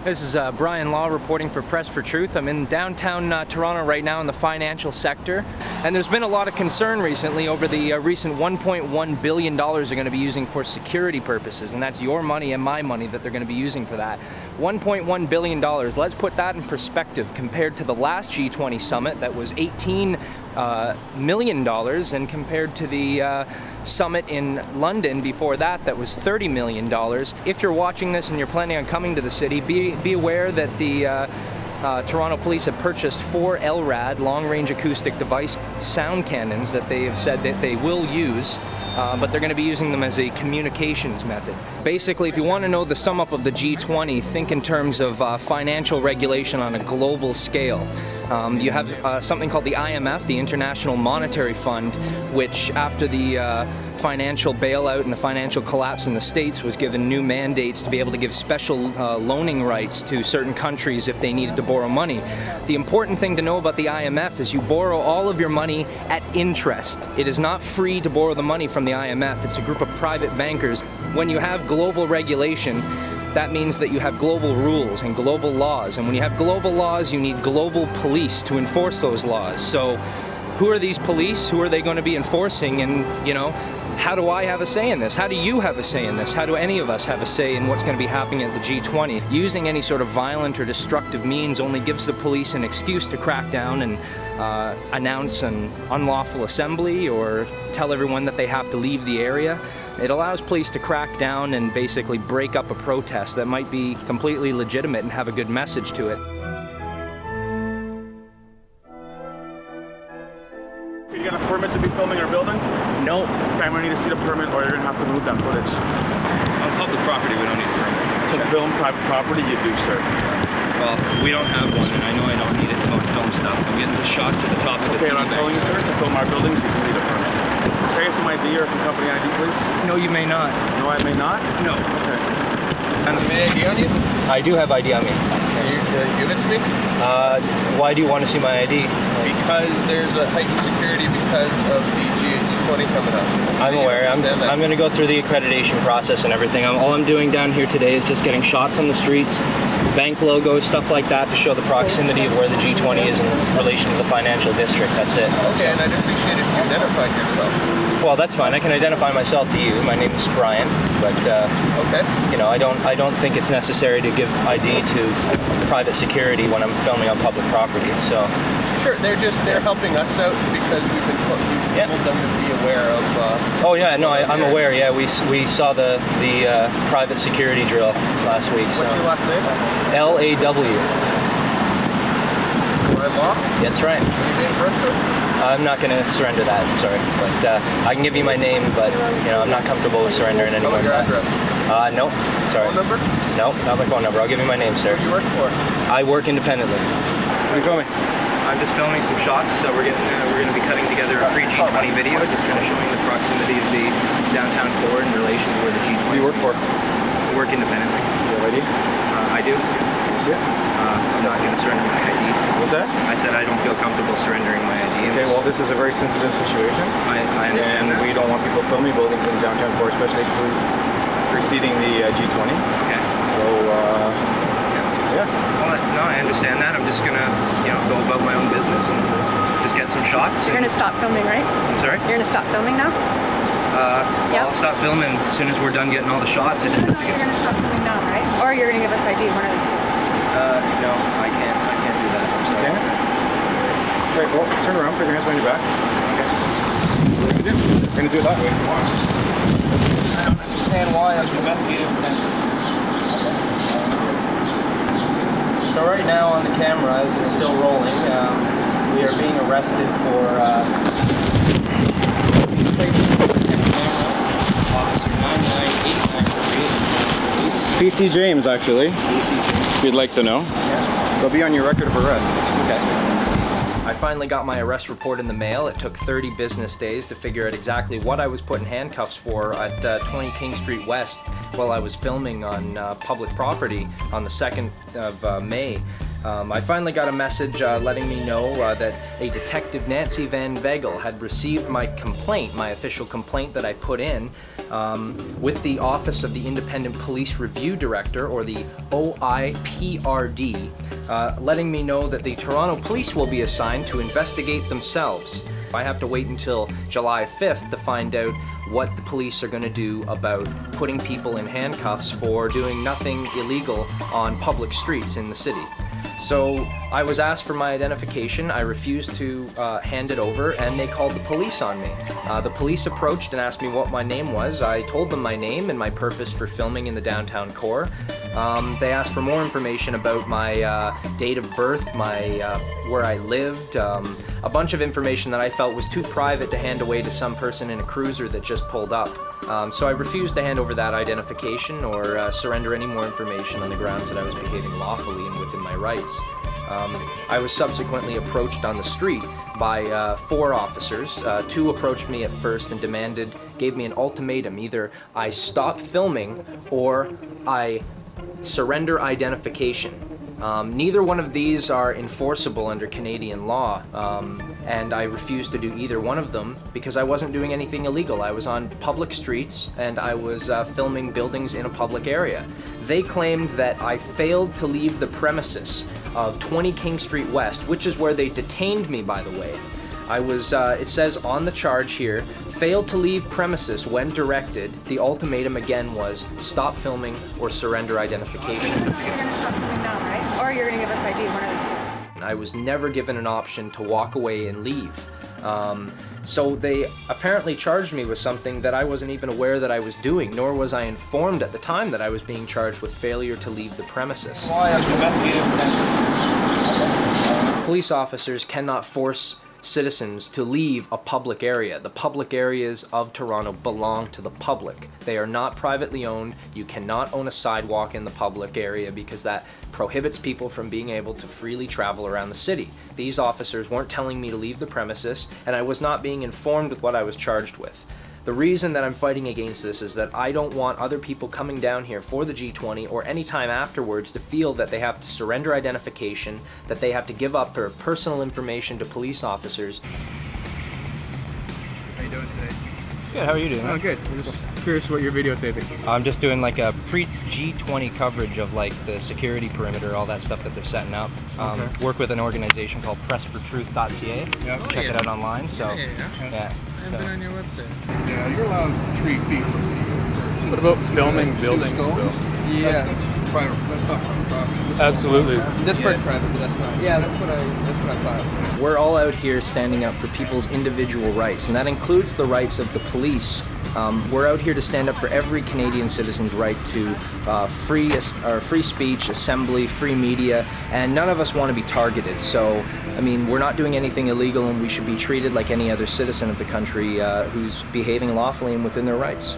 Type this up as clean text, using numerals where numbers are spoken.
This is Bryan Law reporting for Press for Truth. I'm in downtown Toronto right now in the financial sector, and there's been a lot of concern recently over the recent $1.1 billion they're going to be using for security purposes, and that's your money and my money that they're going to be using for that. $1.1 billion. Let's put that in perspective compared to the last G20 summit that was $18 million, and compared to the summit in London before that that was $30 million. If you're watching this and you're planning on coming to the city, be aware that the Toronto Police have purchased 4 LRAD, long-range acoustic device sound cannons that they have said that they will use, but they're going to be using them as a communications method. Basically, if you want to know the sum up of the G20, think in terms of financial regulation on a global scale. You have something called the IMF, the International Monetary Fund, which after the financial bailout and the financial collapse in the States was given new mandates to be able to give special loaning rights to certain countries if they needed to borrow money. The important thing to know about the IMF is you borrow all of your money at interest. It is not free to borrow the money from the IMF. It's a group of private bankers. When you have global regulation, that means that you have global rules and global laws, and when you have global laws, you need global police to enforce those laws. So who are these police? Who are they going to be enforcing? And, you know, how do I have a say in this? How do you have a say in this? How do any of us have a say in what's going to be happening at the G20? Using any sort of violent or destructive means only gives the police an excuse to crack down and announce an unlawful assembly or tell everyone that they have to leave the area. It allows police to crack down and basically break up a protest that might be completely legitimate and have a good message to it. You got a permit to be filming our building? No. Okay, I'm gonna need to see the permit, or you're gonna have to move that footage. On public property, we don't need a permit. To film private property, you do, sir. Well, we don't have one, and I know I don't need it to go and film stuff. I'm getting the shots at the top of the Okay, and I'm telling you, sir, to film our buildings, you do need a permit. Okay, some ID or some company ID, please. No, you may not. No, I may not? No. Okay. Any ID on you? I do have ID on me. Can you give it to me? Why do you want to see my ID? Because there's a heightened security because of the G20 coming up. I'm aware. I'm going to go through the accreditation process and everything. All I'm doing down here today is just getting shots on the streets, bank logos, stuff like that, to show the proximity of where the G20 is in relation to the financial district. That's it. Okay, and I'd appreciate if you identified yourself. Well, that's fine. I can identify myself to you. My name is Bryan, but okay. You know, I don't think it's necessary to give ID to private security when I'm filming on public property. So sure, they're helping us out because we've been told them to be aware of. Oh yeah, no, I'm aware. Yeah, we saw the private security drill last week. So. What's your last name? LAW. Bryan Law? That's right. Your name first, sir? I'm not going to surrender that, sorry. But I can give you my name, but you know, I'm not comfortable with surrendering anyone. Your address? No, sorry. Phone number? No, not my phone number. I'll give you my name, sir. Who do you work for? I work independently. What are you filming? I'm just filming some shots. So we're going to be cutting together a pre-G20 video, just kind of showing the proximity of the downtown core in relation to where the G20. What do you work for? I work independently. You have ID? I do. See it? I'm not going to surrender my ID. What's that? I said I don't feel comfortable surrendering my ID. Okay, well, this is a very sensitive situation. I understand and that. we don't want people filming buildings in downtown core, especially preceding the G20. Okay. So, yeah. Well, no, I understand that. I'm just gonna, you know, go about my own business and just get some shots. You're gonna stop filming, right? I'm sorry? You're gonna stop filming now? Yeah. I'll stop filming as soon as we're done getting all the shots. No, you're gonna stop filming now, right? Or you're gonna give us ID, one of the two. No, I can't do that. I'm sorry. Okay, well, turn around, put your hands behind your back. Okay. What are you gonna do? You're gonna do it that way if you want. I don't understand why. There's investigative potential. So right now on the camera, as it's still rolling, we are being arrested for Officer 9989. PC James, actually. PC James. If you'd like to know. Yeah. They'll be on your record of arrest. Okay. I finally got my arrest report in the mail. It took 30 business days to figure out exactly what I was put in handcuffs for at 20 King Street West while I was filming on public property on the 2nd of May. I finally got a message letting me know that a detective, Nancy Van Vegel, had received my complaint, my official complaint that I put in with the Office of the Independent Police Review Director, or the OIPRD, letting me know that the Toronto Police will be assigned to investigate themselves. I have to wait until July 5th to find out what the police are going to do about putting people in handcuffs for doing nothing illegal on public streets in the city. So I was asked for my identification. I refused to hand it over, and they called the police on me. The police approached and asked me what my name was. I told them my name and my purpose for filming in the downtown core. They asked for more information about my date of birth, where I lived, a bunch of information that I felt was too private to hand away to some person in a cruiser that just pulled up. So I refused to hand over that identification or surrender any more information on the grounds that I was behaving lawfully and within my rights. I was subsequently approached on the street by 4 officers. 2 approached me at first and gave me an ultimatum. Either I stop filming or I surrender identification. Neither one of these are enforceable under Canadian law, and I refused to do either one of them because I wasn't doing anything illegal. I was on public streets and I was filming buildings in a public area. They claimed that I failed to leave the premises of 20 King Street West, which is where they detained me, by the way. I was, it says on the charge here, failed to leave premises when directed. The ultimatum again was stop filming or surrender identification. You're going to stop filming now, right? Or you're going to give us ID, one of the 2. I was never given an option to walk away and leave. So they apparently charged me with something that I wasn't even aware that I was doing, nor was I informed at the time that I was being charged with failure to leave the premises. Why? That's investigative potential. Police officers cannot force citizens to leave a public area. The public areas of Toronto belong to the public. They are not privately owned. You cannot own a sidewalk in the public area because that prohibits people from being able to freely travel around the city. These officers weren't telling me to leave the premises, and I was not being informed with what I was charged with. The reason that I'm fighting against this is that I don't want other people coming down here for the G20 or any time afterwards to feel that they have to surrender identification, that they have to give up their personal information to police officers. How you doing today? Good, how are you doing? Oh, good. I'm just curious what you're videotaping. I'm just doing like a pre-G20 coverage of like the security perimeter, all that stuff that they're setting up. Okay. Work with an organization called pressfortruth.ca. Yep. Check it out online. So, Yeah. so. Been on your website. Yeah, you're allowed 3 feet from the... What about filming buildings, though? Yeah. That's private. That's not private property. Absolutely. That's pretty private, but that's not. Yeah, that's what I thought. We're all out here standing up for people's individual rights, and that includes the rights of the police. We're out here to stand up for every Canadian citizen's right to free speech, assembly, free media, and none of us want to be targeted. So, I mean, we're not doing anything illegal, and we should be treated like any other citizen of the country who's behaving lawfully and within their rights.